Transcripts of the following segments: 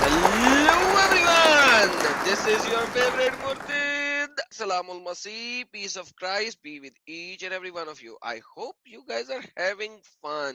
Hello everyone, this is your favorite Murtid. Salamul Masih, peace of Christ be with each and every one of you. I hope you guys are having fun.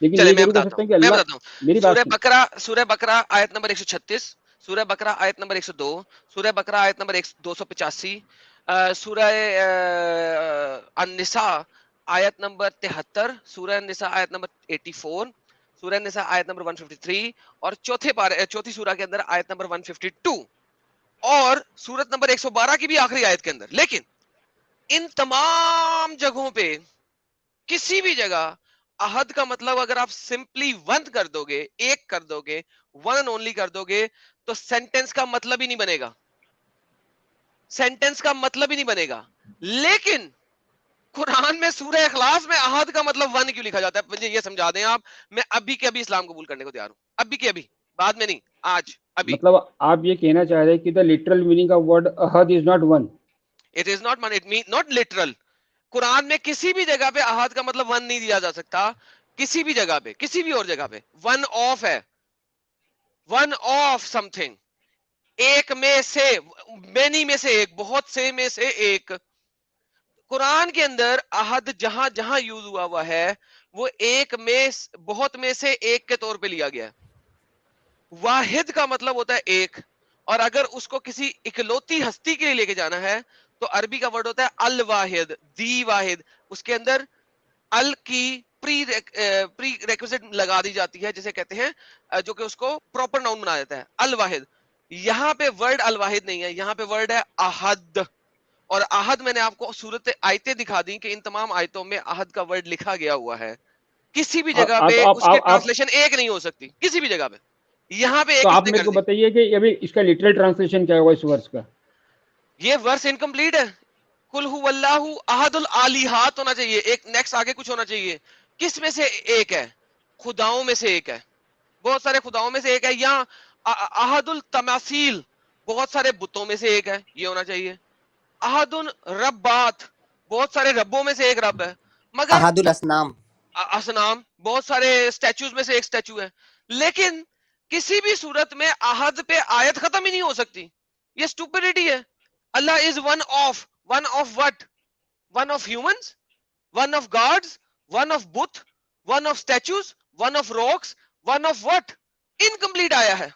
لیکن چلے یہ میں ضرور کر بتاتا سکتے ہوں ہیں کہ میں اللہ بتاتا ہوں میری بات سورہ بقرہ آیت نمبر 136, سورہ بقرہ آیت نمبر 102, سورہ بقرہ آیت نمبر 285, سورہ النساء آیت نمبر 73, سورہ النساء آیت نمبر 84, سورہ النساء آیت نمبر 153 اور چوتھی سورہ کے اندر آیت نمبر 152 اور سورت نمبر 112 کی بھی آخری آیت کے اندر. لیکن ان تمام جگہوں پہ کسی بھی جگہ عہد کا مطلب اگر آپ سمپلی ون کر دو گے, ایک کر دو گے, ون اینڈ اونلی کر دو گے, تو سینٹینس کا مطلب ہی نہیں بنے گا, سینٹینس کا مطلب ہی نہیں بنے گا. لیکن قرآن میں سورہ اخلاص میں عہد کا مطلب ون کیوں لکھا جاتا ہے, مجھے یہ سمجھا دیں آپ. میں ابھی کے ابھی اسلام قبول کرنے کو تیار ہوں, ابھی کے ابھی, بعد میں نہیں, آج ابھی. مطلب آپ یہ کہنا چاہ رہے ہیں کہ the literal meaning of word عہد is not one. It is not, it mean not literal. Quran میں کسی بھی جگہ پہ عہد کا مطلب ون نہیں دیا جا سکتا, کسی بھی جگہ پہ, کسی بھی اور جگہ پہ ون آف ہے, ون آف سم تھنگ, ایک میں سے, مینی میں سے ایک, بہت سے میں سے ایک. قرآن کے اندر عہد جہاں جہاں یوز ہوا ہے وہ ایک میں, بہت میں سے ایک کے طور پہ لیا گیا ہے. واحد کا مطلب ہوتا ہے ایک, اور اگر اس کو کسی اکلوتی ہستی کے لیے لے کے جانا ہے تو عربی کا ورڈ ہوتا ہے الواحد, دی واحد. اس کے اندر ال کی پری ریکوزٹ لگا دی جاتی ہے جسے کہتے ہیں, جو کہ اس کو پراپر ناؤن بنا دیتا ہے, الواحد. یہاں پہ ورڈ الواحد نہیں ہے, یہاں پہ ورڈ ہے عہد. اور عہد میں نے آپ کو صورت آیتیں دکھا دی کہ ان تمام آیتوں میں عہد کا ورڈ لکھا گیا ہوا ہے. کسی بھی جگہ پہ اس کے ٹرانسلیشن ایک نہیں ہو سکتی, کسی بھی جگہ پہ. یہاں پہ تو ایک آپ اس نے میرے کر کو دی. بتائیے کہ ابھی اس کا لٹرل ٹرانسلیشن کیا ہوگا اس ورس کا؟ یہ ورس انکمپلیٹ ہے. قل هو اللہ احد الالہات ہونا چاہیے, ایک نیکسٹ آگے کچھ ہونا چاہیے. کس میں سے ایک ہے؟ خداؤں میں سے ایک ہے, بہت سارے خداؤں میں سے ایک ہے. یا احد التماثیل, بہت سارے بتوں میں سے ایک ہے, یہ ہونا چاہیے. احد الربات, بہت سارے ربوں میں سے ایک رب ہے. مگر احد الاسنام. اسنام, بہت سارے اسٹیچوز میں سے ایک اسٹیچو ہے. لیکن کسی بھی صورت میں احد پہ آیت ختم ہی نہیں ہو سکتی. یہ اسٹوپڈیٹی ہے. Allah is one of what, one of humans, one of gods, one of بت, one of statues, one of rocks, one of what. Incomplete آیا ہے.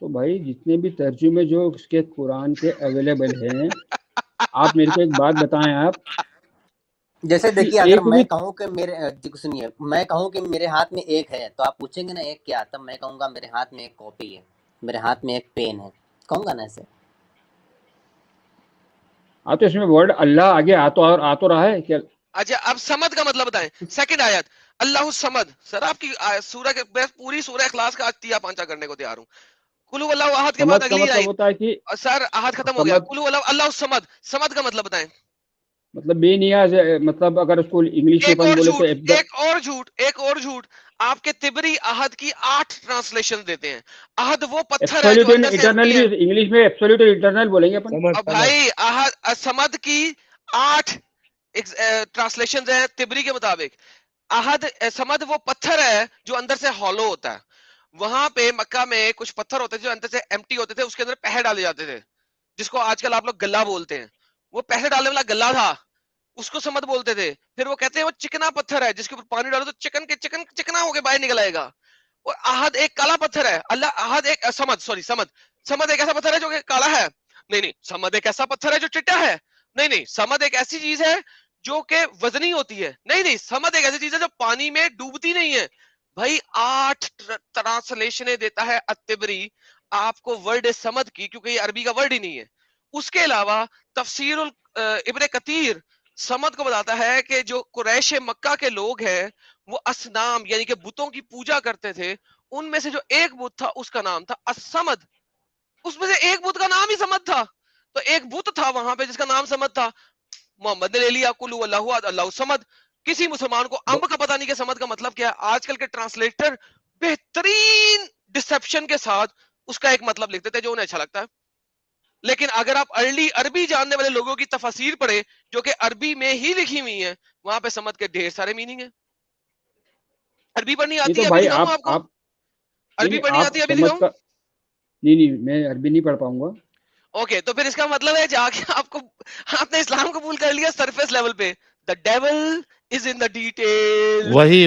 تو بھائی جتنے بھی ترجمے جو اس کے قرآن کے اویلیبل ہیں, آپ میرے کو ایک بات بتائیں آپ, جیسے کہ دیکھیے اگر ایک میں بھی کہوں کہ سنیے, میں کہوں کہ میرے ہاتھ میں ایک ہے تو آپ پوچھیں گے نا ایک کیا, تب میں کہوں گا میرے ہاتھ میں ایک کاپی ہے, میرے ہاتھ میں ایک پین ہے, کہوں گا نا ایسے. تو اس میں ورڈ اللہ آگے آ تو رہا ہے کیا؟ اچھا اب سمد کا مطلب بتائیں. سیکنڈ آیت اللہ الصمد. سر آپ کی سورہ کے پوری سورہ اخلاص کا تیا پانچا کرنے کو تیار ہوں. قل هو اللہ احد کے بعد سمجھ کا اگلی مطلب آیت. ہوتا ہے کہ سر احد ختم ہو گیا. سمجھ قل هو اللہ الصمد. سمد کا مطلب بتائیں. مطلب بے نیاز ہے, مطلب اگر اس کو انگلش میں ایک اپن اور بولے تو جھوٹ, ایک اور جھوٹ. آپ کے تبری عہد کی 8 ٹرانسلیشن دیتے ہیں. عہد وہ پتھر ہے جو ایبسولوٹ اندر سے انٹرنل empty ہے. بھی انگلش میں ایبسولوٹ انٹرنل بولیں گے اپن. سمجھ اب بھائی سمد کی 8 ٹرانسلیشن ہیں تبری کے مطابق. عہد سمد وہ پتھر ہے جو اندر سے ہالو ہوتا ہے. وہاں پہ مکہ میں کچھ پتھر ہوتے تھے جو اندر سے ایمٹی ہوتے تھے, اس کے اندر پہے ڈالے جاتے تھے, جس کو آج کل آپ لوگ گلا بولتے ہیں. وہ پہے ڈالنے والا گلا تھا, اس کو سمد بولتے تھے. پھر وہ کہتے ہیں وہ چکنا پتھر ہے جس کے اوپر پانی ڈالو تو چکنا ہو کے باہر نکل آئے گا. اور عہد ایک کالا پتھر ہے. اللہ عہد ایک سمد ایک ایسا پتھر ہے جو کہ کالا ہے. نہیں, سمد ایک ایسا پتھر ہے جو چٹا ہے. نہیں, سمد ایک ایسی چیز ہے جو کہ وزنی ہوتی ہے. نہیں, سمد ایک ایسی چیز ہے جو پانی میں ڈوبتی نہیں ہے. بھائی 8 ٹرانسلیشنیں دیتا ہے الطبری آپ کو ورڈ سمد کی, کیونکہ یہ عربی کا ورڈ ہی نہیں ہے. اس کے علاوہ تفسیر ابن کثیر سمد کو بتاتا ہے کہ جو قریش مکہ کے لوگ ہیں وہ اصنام یعنی کہ بتوں کی پوجا کرتے تھے. ان میں سے جو ایک بت تھا اس کا نام تھا الصمد. اس میں سے ایک بت کا نام ہی سمد تھا. تو ایک بت تھا وہاں پہ جس کا نام سمد تھا. محمد نے لے لیا قل هو اللہ احد اللہ الصمد. کسی مسلمان کو امب کا پتہ نہیں کہ سمد کا مطلب کیا ہے. آج کل کے ٹرانسلیٹر بہترین ڈسپشن کے ساتھ اس کا ایک مطلب لکھتے تھے جو انہیں اچھا لگتا ہے. لیکن اگر آپ ارلی عربی جاننے والے لوگوں کی تفاسیر پڑھیں جو کہ عربی میں ہی لکھی ہوئی ہیں, وہاں پہ سمد کے ڈھیر سارے میننگ ہیں. عربی پڑھنی نہیں آتی تو ہے, ابھی بھائی دکھاؤں آپ کو. عربی پڑھنی آپ آتی ہے, ابھی سمجھ دکھاؤں. کا نہیں میں عربی نہیں پڑھ پاؤں گا. اوکے, تو پھر اس کا مطلب ہے جا کے آپ نے اسلام قبول کر لیا سرفیس لیول پہ. دا dual is in the details.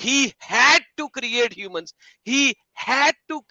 He had to create humans. He had to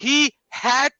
He had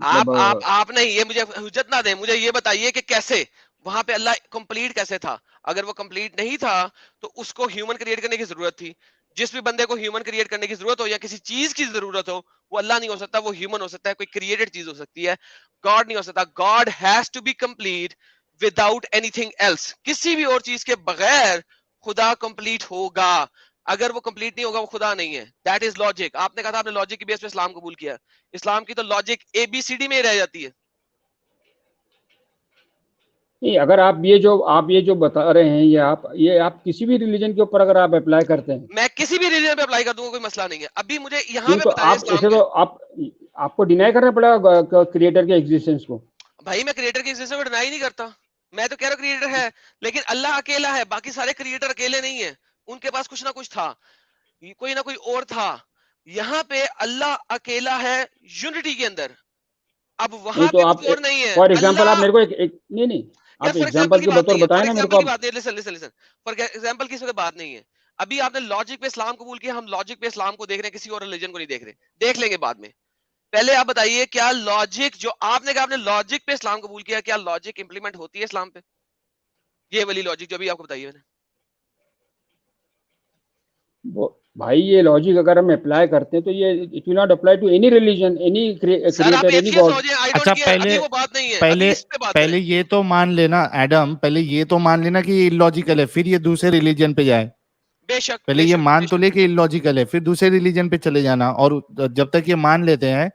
آپ نہیں, یہ مجھے حجت نہ دیں, مجھے یہ بتائیے کہ کیسے وہاں پہ اللہ کمپلیٹ کیسے تھا؟ اگر وہ کمپلیٹ نہیں تھا تو اس کو ہیومن کریٹ کرنے کی ضرورت تھی. جس بھی بندے کو ہیومن کریٹ کرنے کی ضرورت ہو یا کسی چیز کی ضرورت ہو, وہ اللہ نہیں ہو سکتا, وہ ہیومن ہو سکتا ہے, کوئی کریٹڈ چیز ہو سکتی ہے, گاڈ نہیں ہو سکتا. God has to be complete without anything else. کسی بھی اور چیز کے بغیر خدا کمپلیٹ ہوگا. اگر وہ کمپلیٹ نہیں ہوگا وہ خدا نہیں ہے. That is logic. آپ نے کہا تھا آپ نے لاجک کی بیس پہ اسلام قبول کیا. اسلام کی تو لاجک اے بی سی ڈی میں ہی رہ جاتی ہے. نہیں, اگر آپ یہ جو بتا رہے ہیں یہ آپ کسی بھی ریلیجن کے اوپر اگر آپ اپلائی کرتے ہیں, میں کسی بھی ریلیجن پہ اپلائی کر دوں گا, کوئی مسئلہ نہیں ہے. ابھی مجھے یہاں پہ تو بتائیں آپ اسلام اسے کے. تو آپ کو ڈینائی کرنا پڑے گا کریٹر کے ایگزسٹنس کو. بھائی میں کریٹر کی ایگزسٹنس کو ڈینائی نہیں کرتا, میں تو کہہ رہا ہوں کریٹر ہے, لیکن اللہ اکیلا ہے, باقی سارے کریٹر اکیلے نہیں ہیں. ان کے پاس کچھ نہ کچھ تھا, کوئی نہ کوئی اور تھا. یہاں پہ اللہ اکیلا ہے یونٹی کے اندر. اب وہاں پہ کچھ اور نہیں ہے. فار ایگزامپل آپ میرے کو نہیں آپ ایگزامپل کے بطور بتائیں نا میرے کو. فار ایگزامپل کی بات نہیں ہے. ابھی آپ نے لاجک پہ اسلام قبول کیا, ہم لاجک پہ اسلام کو دیکھ رہے ہیں, کسی اور ریلیجن کو نہیں دیکھ رہے, دیکھ لیں گے بعد میں. پہلے آپ بتائیے کیا لاجک جو آپ نے کہا آپ نے لاجک پہ اسلام قبول کیا, کیا لاجک امپلیمنٹ ہوتی ہے اسلام پہ؟ یہ والی لاجک جو ابھی آپ کو بتائیے میں نے. بھائی یہ لاجک اگر ہم اپلائی کرتے ہیں تو یہ it will not apply to any religion, any sir آپ کریٹر, اینی ایتھیسٹ گاڈ. ہو جائیں, آئی اچھا ڈونٹ کیئر. ابھی وہ بات نہیں ہے, ابھی اس پہ بات پہلے کریں. یہ تو مان لینا ایڈم, پہلے یہ تو مان لینا کہ یہ illogical ہے, پھر یہ دوسرے ریلیجن پہ جائے. بے شک پہلے یہ مان تو لے کہ illogical ہے, پھر دوسرے ریلیجن پہ چلے جانا. اور جب تک یہ مان لیتے ہیں,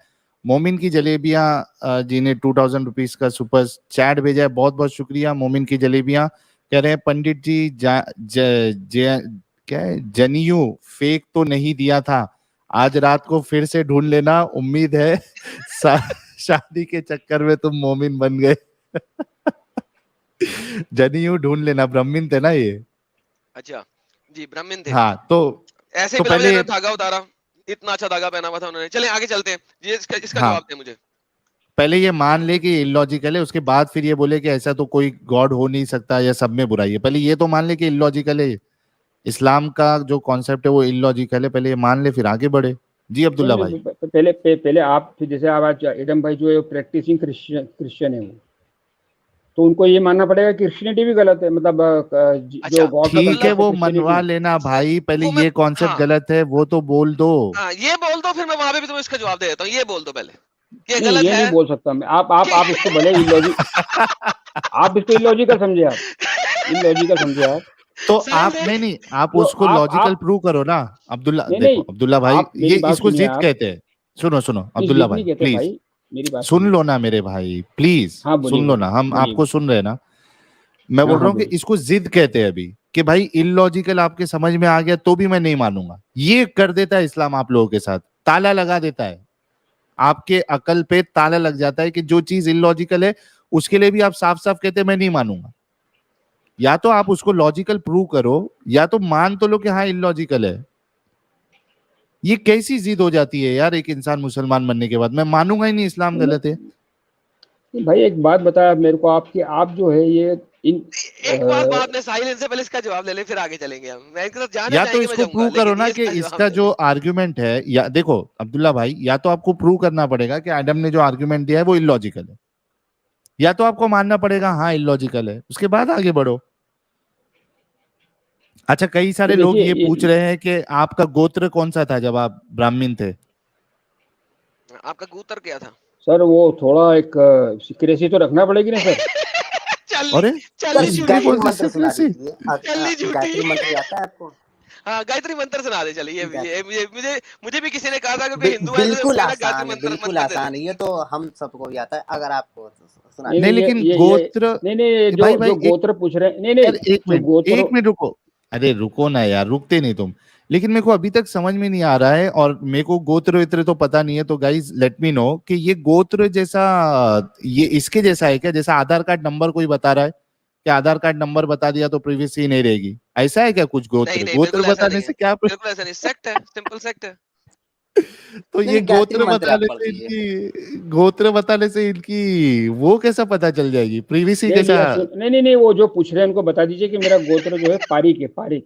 مومن کی جلیبیاں جی نے 2000 روپیز کا سپر چیٹ بھیجا ہے, بہت بہت شکریہ. مومن کی جلیبیاں کہہ رہے ہیں پنڈت جی کیا ہے, جنیو فیک تو نہیں دیا تھا, آج رات کو پھر سے ڈھونڈ لینا, امید ہے شادی کے چکر میں تم مومن بن گئے. جنیو ڈھونڈ لینا, برہمن تھے نا یہ. اچھا جی برہمن تھے. ہاں تو ایسے ہی پہلے دھاگا اتارا, اتنا اچھا دھاگا پہنا ہوا تھا انہوں نے. چلیں آگے چلتے ہیں, یہ اس کا جواب دیں مجھے. پہلے یہ مان لے کہ illogical ہے, اس کے بعد پھر یہ بولے کہ ایسا تو کوئی گاڈ ہو نہیں سکتا یا سب میں برائی ہے. پہلے یہ تو مان لے کہ illogical ہے, اسلام کا جو کانسیپٹ ہے وہ illogical ہے, پہلے یہ مان لے پھر آگے بڑھے. جی عبداللہ بھائی. پہلے آپ جیسے آپ ایڈم بھائی جو ہے پریکٹیسنگ کرسچن ہے, وہ تو ان کو یہ ماننا پڑے گا کہ کرسچینٹی بھی غلط ہے, مطلب جو ٹھیک ہے وہ منوا لینا بھائی, پہلے یہ کانسیپٹ غلط ہے وہ تو بول دو. یہ بول دو, پھر میں وہاں پہ بھی تمہیں اس کا جواب دے دیتا ہوں. یہ بول دو پہلے. یہ نہیں بول سکتا میں. آپ اس کو بھلے آپ اس کو illogical سمجھے, آپ illogical سمجھے آپ. تو آپ نہیں آپ اس کو لاجیکل پروو کرو نا عبداللہ. دیکھو عبداللہ بھائی, یہ اس کو ضد کہتے ہیں. سنو عبداللہ بھائی پلیز سن لو نا میرے بھائی, پلیز سن لو نا, ہم آپ کو سن رہے نا. میں بول رہا ہوں کہ اس کو ضد کہتے ہیں ابھی, کہ بھائی illogical آپ کے سمجھ میں آ گیا تو بھی میں نہیں مانوں گا. یہ کر دیتا ہے اسلام آپ لوگوں کے ساتھ, تالا لگا دیتا ہے, آپ کے عقل پہ تالا لگ جاتا ہے کہ جو چیز illogical ہے اس کے لیے بھی آپ صاف صاف کہتے ہیں میں نہیں مانوں گا. یا تو آپ اس کو لاجیکل پروو کرو, یا تو مان تو لو کہ ہاں illogical ہے. یہ کیسی ضد ہو جاتی ہے یار ایک انسان مسلمان بننے کے بعد, میں مانوں گا ہی نہیں اسلام غلط ہے. بھائی ایک بات بتایا میرے کو آپ کی, آپ جو ہے یہ ایک بات نے ساحل ان سے پہلے اس کا جواب لے لے, پھر آگے چلیں گے ہم. یا تو اس کو پروو کرو نا کہ اس کا جو آرگیومنٹ ہے, یا دیکھو عبداللہ بھائی, یا تو آپ کو پروو کرنا پڑے گا کہ ایڈم نے جو آرگیومنٹ دیا ہے وہ illogical ہے, یا تو آپ کو ماننا پڑے گا ہاں illogical ہے, اس کے بعد آگے بڑھو. اچھا کئی سارے لوگ یہ پوچھ رہے ہیں کہ آپ کا گوتر کون سا تھا جب آپ برہمن تھے؟ آپ کا گوتر کیا تھا سر؟ وہ تھوڑا ایک سیکریسی تو رکھنا پڑے گی نا سر. گایتری منتر سنا دے. چلیے مجھے بھی کسی نے کہا تھا کہ ہندو ہے, بالکل آسان ہے, یہ تو ہم سب کو بھی آتا ہے. اگر آپ کو نہیں, لیکن گوتر نہیں جو گوتر پوچھ رہے ہیں, نہیں ایک منٹ رکو, ارے رکو نا یار, رکتے نہیں تم. لیکن میرے کو ابھی تک سمجھ میں نہیں آ رہا ہے, اور میرے کو گوتر وتر تو پتا نہیں ہے, تو گائز لیٹ می نو کہ یہ گوتر جیسا یہ اس کے جیسا ہے کیا, جیسا آدھار کارڈ نمبر کوئی بتا رہا ہے کہ آدھار کارڈ نمبر بتا دیا تو پریویسی نہیں رہے گی, ایسا ہے کیا کچھ؟ گوتر بتانے سے کیا سیکٹ ہے, سمپل سیکٹ ہے. تو یہ گوتر بتانے سے ان کی وہ کیسا پتا چل جائے گی, پریویسی کیسا؟ نہیں وہ جو پوچھ رہے ہیں ان کو بتا دیجئے کہ میرا گوتر جو ہے پاریک ہے, پاریک.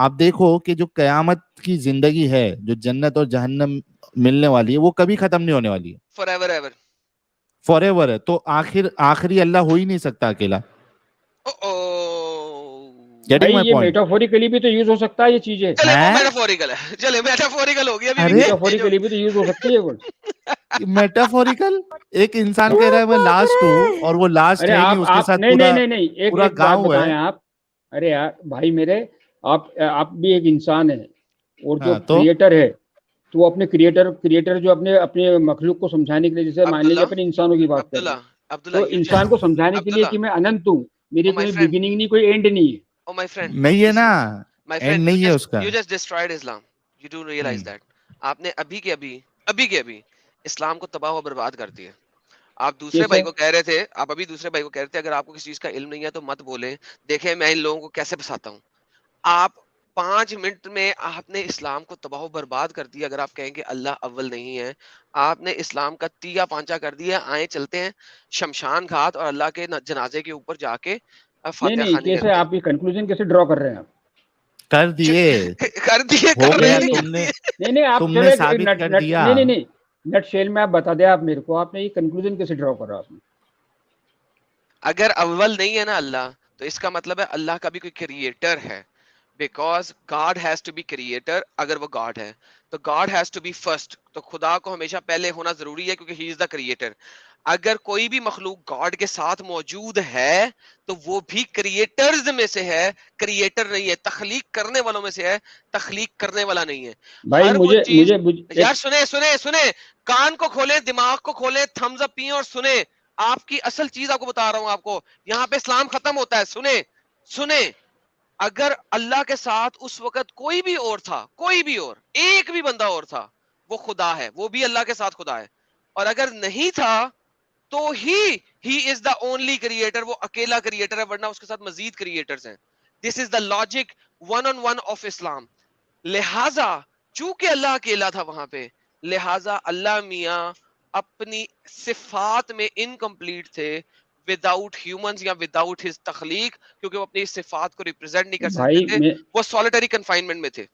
آپ دیکھو کہ جو قیامت کی زندگی ہے, جو جنت اور جہنم ملنے والی ہے, وہ کبھی ختم نہیں ہونے والی ہے, forever ever. فار ایور ہے. تو آخری اللہ ہو ہی نہیں سکتا اکیلا. بھائی گیٹنگ مائی یہ پوائنٹ؟ میٹافوریکلی بھی تو یوز ہو سکتا ہے یہ چیزیں, چلے وہ ہیں؟ میٹافوریکل ہے, چلے میٹافوریکل ہو گیا. ابھی میٹافوریکلی بھی تو یوز ہو سکتی ہے وہ. میٹافوریکل ایک انسان کہہ رہا ہے میں لاسٹ ہوں, اور وہ لاسٹ ارے ہے نہیں, اس کے آپ ساتھ نہیں ایک پورا بات گاؤں ہے. بتائیں آپ. ارے یار بھائی میرے, آپ بھی ایک انسان ہے, اور جو ہاں تو کریٹر ہے تو وہ اپنے کریٹر جو اپنے مخلوق کو سمجھانے کے لیے, جیسے مان لیجیے اپنے انسانوں کی بات کریں, عبداللہ, تو انسان کو سمجھانے کے لیے کہ میں اننت ہوں, میری کوئی بگننگ نہیں, کوئی اینڈ نہیں ہے. Oh my friend, نہیں ہے نا, my اینڈ friend, نہیں ہے اس کا. you just destroyed Islam. You do realize that. آپ نے ابھی کے ابھی اسلام کو تباہ و برباد کر دیا. آپ دوسرے بھائی کو کہہ رہے تھے, اگر آپ کو کسی چیز کا علم نہیں ہے تو مت بولیں, دیکھیں میں ان لوگوں کو کیسے پھنساتا ہوں. آپ 5 منٹ میں آپ نے اسلام کو تباہ و برباد کر دیا. اگر آپ کہیں کہ اللہ اول نہیں ہے, آپ نے اسلام کا تیا پانچا کر دیا. آئیں چلتے ہیں شمشان گھاٹ اور اللہ کے جنازے کے اوپر جا کے فاتحہ نہیں خوانی کیسے کرتے ہیں. آپ یہ کنکلوژن کیسے ڈرا کر رہے ہیں آپ؟ کر دیے, کر دیے, ہو کر گیا, رہے ہیں. نہیں آپ تم چلو نے ایک ثابت کر دیا. نہیں نٹ شیل میں آپ بتا دیں, آپ میرے کو آپ نے یہ کنکلوژن کیسے ڈرا کرا آپ نے؟ اگر اول نہیں ہے نا اللہ, تو اس کا مطلب ہے اللہ کا بھی کوئی کریٹر ہے. Because God has to be creator. اگر وہ گاڈ ہے تو God has to be first. تو خدا کو ہمیشہ پہلے ہونا ضروری ہے, کیونکہ ہی از دا کریٹر. اگر کوئی بھی مخلوق گاڈ کے ساتھ موجود ہے تو وہ بھی کریٹرز میں سے ہے, کریٹر نہیں ہے. تخلیق کرنے والوں میں سے ہے, تخلیق کرنے والا نہیں ہے. بھائی ہر وہ مجھے چیز, مجھے یار سنیں, کان کو کھولیں, دماغ کو کھولیں, تھمز اپ پئیں اور سنیں. آپ کی اصل چیز آپ کو بتا رہا ہوں. آپ کو یہاں پہ اسلام ختم ہوتا ہے. سنیں, اگر اللہ کے ساتھ اس وقت کوئی بھی اور تھا, کوئی بھی اور, ایک بھی بندہ اور تھا, وہ خدا ہے, وہ بھی اللہ کے ساتھ خدا ہے. اور اگر نہیں تھا تو ہی از دا اونلی کریٹر, وہ اکیلا کریٹر ہے, ورنہ اس کے ساتھ مزید کریٹرز ہیں. This is the logic one on one of Islam. لہذا چونکہ اللہ اکیلا تھا وہاں پہ, لہذا اللہ میاں اپنی صفات میں انکمپلیٹ تھے وداؤٹ ہیومنز یا وداؤٹ ہز تخلیق, کیونکہ وہ اپنی صفات کو ریپرزینٹ نہیں کر سکتے تھے, بھائی وہ سولیٹری کنفائنمنٹ میں تھے.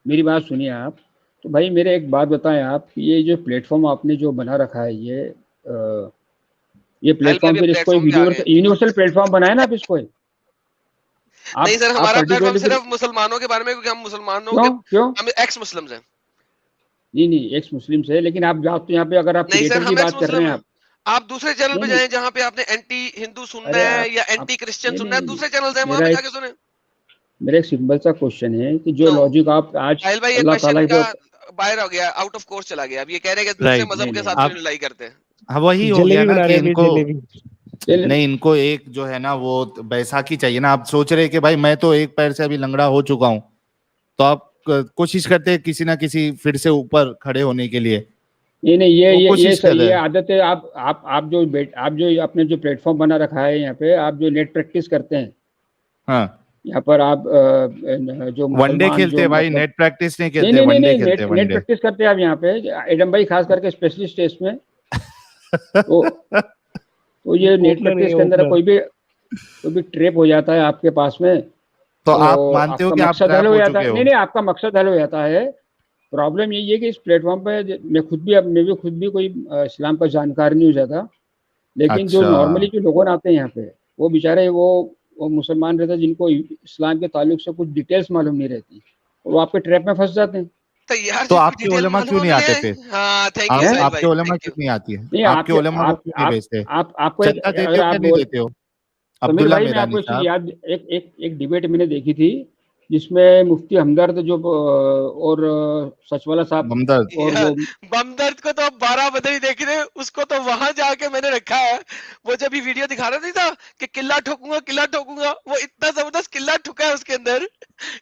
میری بات سنیے آپ. تو بھائی میرے ایک بات بتائیں آپ, یہ جو پلیٹ فارم آپ نے جو بنا رکھا ہے, یہ پلیٹ فارم پھر اس کو یونیورسل پلیٹ فارم بنایا نا آپ اس کو؟ نہیں سر, ہمارا پلیٹ فارم صرف مسلمانوں کے بارے میں, کیونکہ ہم مسلمانوں کے, ہم ایکس مسلمز ہیں. نہیں ایکس مسلم سے, لیکن آپ جاتے یہاں پہ اگر آپ کریٹر کی بات کر رہے ہیں, آپ دوسرے چینل پہ جائیں جہاں پہ آپ نے اینٹی ہندو سننا ہے یا اینٹی کرسچن سننا ہے, دوسرے چینلز ہیں وہاں پہ جا کے سنیں. میرا ایک سمپل سا کوشچن ہے کہ جو لاجک آپ آج اللہ تعالیٰ کے باہر ہو گیا, آؤٹ آف کورس چلا گیا. اب یہ کہہ رہے ہیں کہ دوسرے مذہب کے ساتھ لڑائی کرتے ہیں. ہاں وہی ہو گیا نا کہ ان کو نہیں, ان کو ایک جو ہے نا وہ بیساکھی چاہیے نا. آپ سوچ رہے کہ بھائی میں تو ایک پیر سے ابھی لنگڑا ہو چکا ہوں, تو آپ کوشش کرتے کسی نہ کسی پھر سے اوپر کھڑے ہونے کے لیے. نہیں یہ عادت ہے. آپ جو اپنے جو پلیٹ فارم بنا رکھا ہے یہاں پہ, آپ جو نیٹ پریکٹس کرتے ہیں, ہاں یہاں پر آپ جو ون ڈے کھیلتے ہیں بھائی, نیٹ پریکٹس نہیں کھیلتے, ون ڈے کھیلتے ہیں. نیٹ پریکٹس کرتے ہیں آپ یہاں پہ, ایڈم بھائی خاص کر کے اسپیشلسٹ ہے اس میں. تو یہ نیٹ پریکٹس کے اندر کوئی بھی ٹریپ ہو جاتا ہے آپ کے پاس میں, تو آپ مانتے ہو کہ آپ مقصد حل ٹریپ ہو ہو جاتا ہے. چکے ہو. نہیں آپ کا مقصد حل ہو جاتا ہے. پرابلم یہی ہے کہ اس پلیٹ فارم پہ میں خود بھی کوئی اسلام کا جانکار نہیں ہو جاتا, لیکن جو نارملی جو لوگ آتے ہیں یہاں پہ, وہ بیچارے وہ مسلمان رہتے ہیں جن کو اسلام کے تعلق سے کچھ ڈیٹیلز معلوم نہیں رہتی, اور وہ آپ کے ٹریپ میں پھنس جاتے ہیں. تو آپ کے علماء کیوں نہیں آتے پھر؟ آپ کے علماء کیوں نہیں آتی ہے؟ آپ کے علماء کو کیوں نہیں بھیجتے؟ آپ کو چندہ دیتے ہو کیا نہیں دیتے ہو؟ عبداللہ بھائی میں آپ کو میرانی صاحب, یاد ایک ڈیبیٹ میں نے دیکھی تھی جس میں مفتی ہمدرد جو اور سچ والا صاحب اور وہ بمدرد کو تو 12 بدری دیکھ رہے, اس کو تو وہاں جا کے میں نے رکھا ہے. وہ جب یہ ویڈیو دکھا رہا نہیں تھا کہ قلعہ ٹھوکوں گا, وہ اتنا زبردست قلعہ ٹھکا ہے اس کے اندر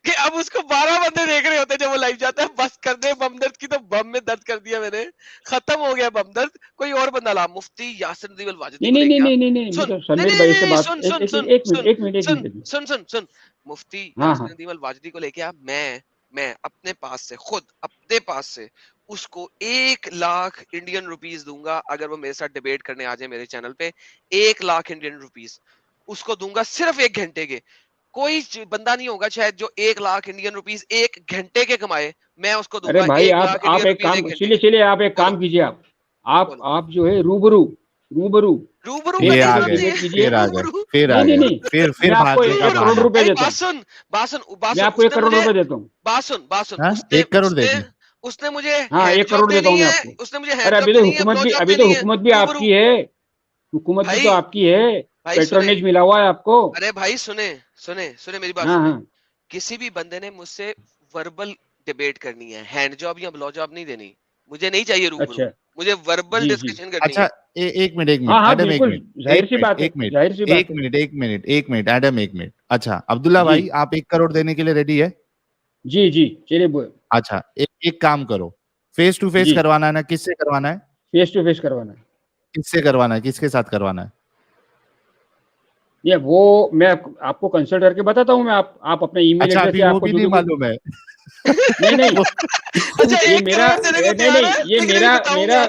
کہ اب اس کو 12 بندے دیکھ رہے ہوتے ہیں جب وہ لائیو جاتا ہے. بس کر دے بمدرد کی, تو بم میں درد کر دیا میں نے, ختم ہو گیا بمدرد. کوئی اور بندہ لا, مفتی یاسر ندیم الواجدی کو لے کے سن مفتی یاسر ندیم الواجدی کو لے کے میں اپنے پاس سے, خود اپنے پاس سے اس کو 1 لاکھ انڈین روپیز دوں گا اگر وہ میرے ساتھ ڈیبیٹ کرنے آ جائے میرے چینل پہ. 1 لاکھ انڈین روپیز اس کو دوں گا صرف 1 گھنٹے کے. کوئی بندہ نہیں ہوگا شاید جو 1 لاکھ انڈین روپیز 1 گھنٹے کے کمائے, میں اس کو دوں ارے گا بھائی 1 آپ لاکھ آپ انڈین ایک روپیز کام 1 گھنٹے. چلیے آپ ایک کام کیجیے, آپ جو ہے روبرو روبرو فیس یہ کا آ ٹو نہیں گئے فیس بنتے, ڈیبیٹ کیجیے. پھر آ گئے روبرو. پھر آ نہیں گئے نہیں پھر میں آپ کو بھاگنے کا 1 کروڑ بہانا. روپے بھائی دیتا ہوں, میں آپ کو 1 کروڑ روپے دیتا ہوں. باسن ہاں 1 کروڑ دیں گے. اس نے مجھے ہاں ہینڈ 1 جاب کروڑ دیتا ہوں دینی میں ہے, آپ کو. اس نے مجھے ارے ہینڈ جاب دینی ہے, بلو جاب دینی ہے. حکومت بھی آپ روبرو کی ہے, حکومت بھی تو بھائی, آپ کی ہے, بھائی پیٹرونیج سنیں, ملا ہوا ہے آپ کو. ارے بھائی سنیں میری بات ہاں سنیں. ہاں کسی بھی بندے نے مجھ سے وربل ڈیبیٹ کرنی ہے, ہینڈ جاب یا بلو جاب نہیں دینی, مجھے نہیں چاہیے روبرو, اچھا مجھے وربل جی جی ڈسکشن کرنی اچھا ہے. ایک منٹ ہاں ہاں ایڈم, بالکل ظاہر سی بات ہے, ظاہر سی بات ہے. ایک منٹ ایڈم, ایک منٹ. اچھا عبداللہ جی بھائی آپ 1 کروڑ دینے کے لیے ریڈی ہے؟ جی جی چلیے اچھا ایک کام کرو, فیس ٹو فیس جی کروانا ہے نا, کس سے کروانا ہے؟ فیس ٹو فیس کروانا ہے. کس سے کروانا ہے, کس کے ساتھ کروانا ہے؟ یہ وہ میں آپ کو کنسلٹ کر کے بتاتا ہوں. میں آپ اپنے ای میل اچھا ایڈریس ابھی یا وہ آپ کو بھی جو نہیں بھی معلوم ہے. نہیں اچھا یہ 1 میرا کروڑ دینے کو نہیں تیار نہیں ہے, یہ لیکن ابھی میرا بتاؤں گا.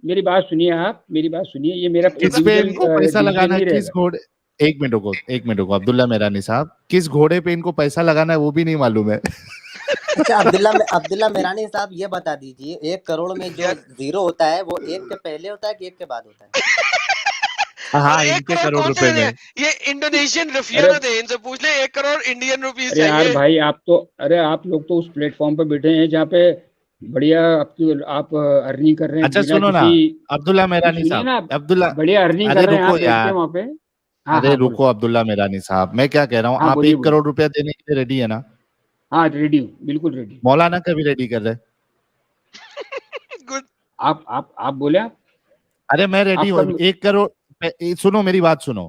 میری بات سنیے, آپ میری بات سنیے. یہ میرا کس پہ ان کو پیسہ ڈیسیژن لگانا ہے, نہیں رہے کس گا. گھوڑے, ایک منٹ کو عبداللہ میرانی صاحب, کس گھوڑے پہ ان کو پیسہ لگانا ہے وہ بھی نہیں معلوم ہے. اچھا عبداللہ میرانی صاحب یہ بتا دیجئے 1 کروڑ میں جو زیرو ہوتا ہے وہ 1 کے پہلے ہوتا ہے کہ 1 کے بعد ہوتا ہے؟ اور ہاں 1 ان کے کروڑ کروڑ کون روپے سے میں. ہیں؟ یہ انڈونیشین رفیہ ارے نہ دے, ان سے پوچھ لیں 1 کروڑ انڈین روپیز ارے یار چاہیے. بھائی آپ لوگ تو اس پلیٹ فارم پہ بیٹھے ہیں جہاں پہ بڑھیا آپ ارننگ کر رہے ہیں اچھا بنا سنو نا کسی. عبداللہ میرانی سنیے صاحب, نا, عبداللہ, بڑھیا ارننگ کر ارے رہے ہیں آپ رکو بیٹھ کے یار, وہاں پہ. ہاں ارے ہاں بولو, رکو عبداللہ میرانی صاحب, میں کیا کہہ رہا ہوں, ہاں آپ بولیے 1 بولیے. کروڑ روپیہ دینے کے لیے ریڈی ہے نا؟ ہاں ریڈی ہوں, بالکل ریڈی. مولانا کا بھی ریڈی کر رہے. گڈ. آپ بولے. ارے میں ریڈی آپ کا ہوں. 1 کروڑ, سنو میری بات سنو,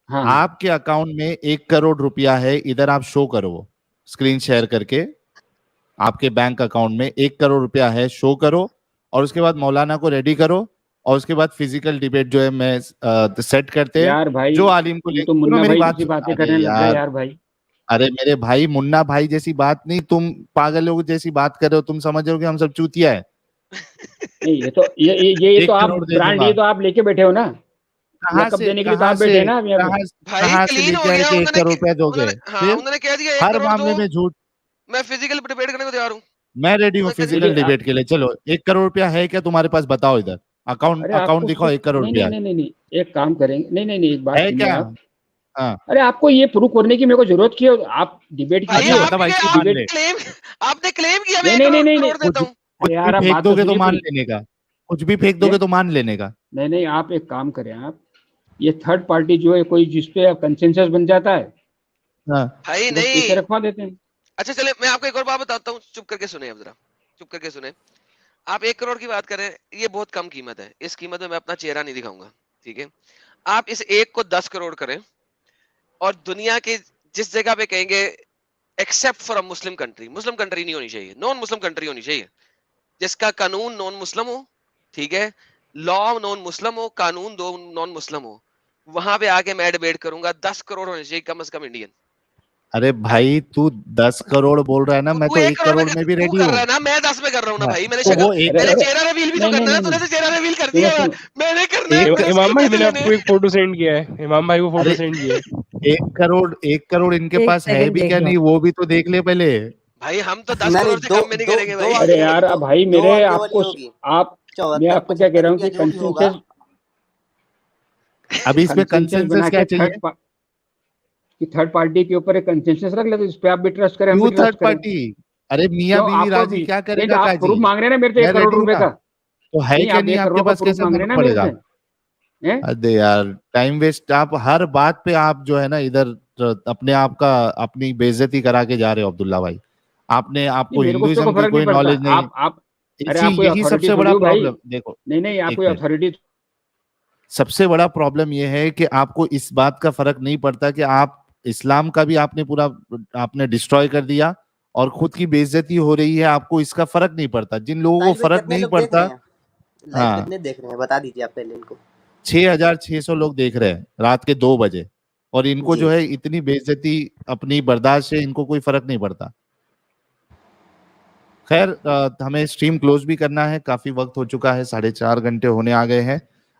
ہاں آپ کے اکاؤنٹ میں 1 کروڑ روپیہ ہے, ادھر آپ شو کرو, اسکرین شیئر کر کے آپ کے بینک اکاؤنٹ میں 1 کروڑ روپیہ ہے, شو کرو, اور اس کے بعد مولانا کو ریڈی کرو, اور اس کے بعد فزیکل ڈیبیٹ جو ہے میں سیٹ کرتے ہیں. یار بھائی جو عالم کو تم لے, تو سنو منا میری بھائی بات, جیسی باتیں ارے کرنے لگ گئے یار, یار بھائی. ارے میرے بھائی, منا بھائی جیسی بات نہیں, تم پاگلوں جیسی بات کر رہے ہو, تم سمجھ رہے ہو کہ ہم سب چوتیا ہے. نہیں یہ تو 1 آپ کروڑ دے دوں برانڈ, گا. یہ تو آپ لے کے بیٹھے ہو نا, لقب دینے کے لیے تو آپ بیٹھے ہیں نا اب یہاں پہ. بھائی کہاں سے کلین لے ہو کے آئے گیا, کہ 1 کروڑ روپیہ دو گے؟ پھر انہوں نے کہہ دیا 1 ہر کروڑ معاملے دو, میں جھوٹ. میں فزیکل ڈیبیٹ کرنے کو تیار ہوں. میں ریڈی ہوں انہوں نے کہہ فزیکل چلیے ڈیبیٹ کے لیے. چلو 1 کروڑ روپیہ ہے کیا تمہارے پاس, بتاؤ ادھر ارے آپ کو اکاؤنٹ دکھاؤ. 1 کروڑ نہیں روپیہ نہیں نہیں نہیں ایک کام کریں گے. نہیں ایک بات ہے سنیے کیا؟ آپ. ہاں ارے آپ کو یہ پروف کرنے کی میرے کو ضرورت کی ہے, آپ ڈیبیٹ بھائی اچھا کیجیے. مطلب ایسے مان لے, آپ نے کلیم کیا میں نہیں 1 نہیں نہیں نہیں کروڑ نہیں دیتا ہوں. ارے کچھ بھی یار آپ پھینک بات دو تو گے تو سنیے مان پوری. لینے کا, کچھ بھی پھینک دو گے تو مان لینے کا. نہیں آپ ایک کام کریں, آپ یہ تھرڈ پارٹی جو ہے کوئی جس پہ کنسنسس بن جاتا ہے ہاں بھائی بس پیسے نہیں. رکھوا دیتے ہیں. اچھا چلے میں آپ کو ایک اور بات بتاتا ہوں, چپ کر کے سنیں, اب ذرا چپ کر کے سنیں. آپ 1 کروڑ کی بات کریں, یہ بہت کم قیمت ہے, اس قیمت میں اپنا چہرہ نہیں دکھاؤں گا, ٹھیک ہے. آپ اس 1 کو 10 کروڑ کریں, اور دنیا کے جس جگہ پہ کہیں گے ایکسپٹ فار مسلم کنٹری نہیں ہونی چاہیے, نان مسلم کنٹری ہونی چاہیے, جس کا قانون نان مسلم ہو, ٹھیک ہے, لا نان مسلم ہو, قانون دو نان مسلم ہو, وہاں پہ آ کے میں ڈیبیٹ کروں گا. 10 کروڑ ہونے چاہیے کم از کم انڈین. ارے بھائی تو 10 کروڑ بول رہا ہے نا, میں تو تو 1 1 کروڑ کروڑ میں بھی تو ریڈی کر رہا ہوں. ہے نا, میں 10 میں کر رہا ہوں نا ہاں، بھائی. میں نے تو وہ میں نے ایک چہرہ ریویل بھی تو نہیں کرنا ہے, نہیں تو نے نہیں تو چہرہ ریویل کر سنو دیا ہے. سنو میں نے کرنا ہے, ایک میں امام بھائی میں نے آپ لینے کو ایک فوٹو سینڈ کیا ہے, امام بھائی کو فوٹو ارے سینڈ کیا ہے. 1 کروڑ ان کے ایک پاس ہے سیکنڈ بھی دیکھ کیا لو. نہیں, وہ بھی تو دیکھ لے پہلے. بھائی ہم تو 10 نہیں کروڑ سے دو کم میں نہیں دو کریں گے دو بھائی. ارے والی یار بھائی دو میرے دو آپ والی کو ہوگی. میں آپ کو کیا کہہ 74 رہا ہوں روپیہ کہ جو بھی ہوگا. ابھی اس پہ کنسنسس بنا کنسنسس کے کیا چاہیے؟ تھرڈ پارٹی کے اوپر ایک کنسنسس رکھ لیتے, اس پہ آپ بھی ٹرسٹ کریں, ہم بھی کیوں ٹرسٹ تھرڈ کریں. پارٹی؟ ارے میاں کیوں بیوی آپ کو راضی بھی کیا کرے نہیں, گا تو آپ کاجی, پروف مانگ رہے ہیں نا میرے سے میں 1 کروڑ ریڈی ہوں روپے نا. کا. تو ہے نہیں کیا آپ نہیں 1 آپ کے کروڑ کا پاس, پروف کیسے مانگ رہے ہیں معلوم نا پڑے میرے گا؟ سے. ارے یار ٹائم ویسٹ, آپ ہر بات پہ آپ جو ہے نا ادھر اپنے آپ کا اپنی بے عزتی کرا کے جا رہے ہو عبداللہ بھائی. آپ نہیں کو میرے کو اس سے ہندوازم کوئی کی فرق کوئی نہیں پڑتا. نالج نہیں. ارے آپ کوئی یہی سب اتھارٹی سے تھوڑی بڑا ہو بھائی. پرابلم. دیکھو نہیں آپ ایک کوئی منٹ, اتھارٹی. سب سے بڑا پرابلم یہ ہے کہ آپ کو اس بات کا فرق نہیں پڑتا کہ آپ اسلام کا بھی آپ نے پورا آپ نے ڈسٹروائے کر دیا, اور خود کی بے عزتی ہو رہی ہے. آپ کو اس کا فرق نہیں پڑتا. جن لوگوں کو ساحل بھائی فرق کتنے نہیں لوگ دیکھ پڑتا, رہے ہیں, لائیو ہاں کتنے دیکھ رہے ہیں بتا دیجیے آپ پہلے ان کو. 6600 لوگ دیکھ رہے ہیں رات کے 2 بجے, اور ان کو جی جو ہے اتنی بے عزتی اپنی برداشت سے ان کو کوئی فرق نہیں پڑتا. خیر ہمیں سٹریم کلوز بھی کرنا ہے, کافی وقت ہو چکا ہے, 4.5 گھنٹے ہونے آ گئے ہیں.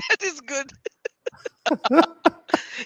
That is good.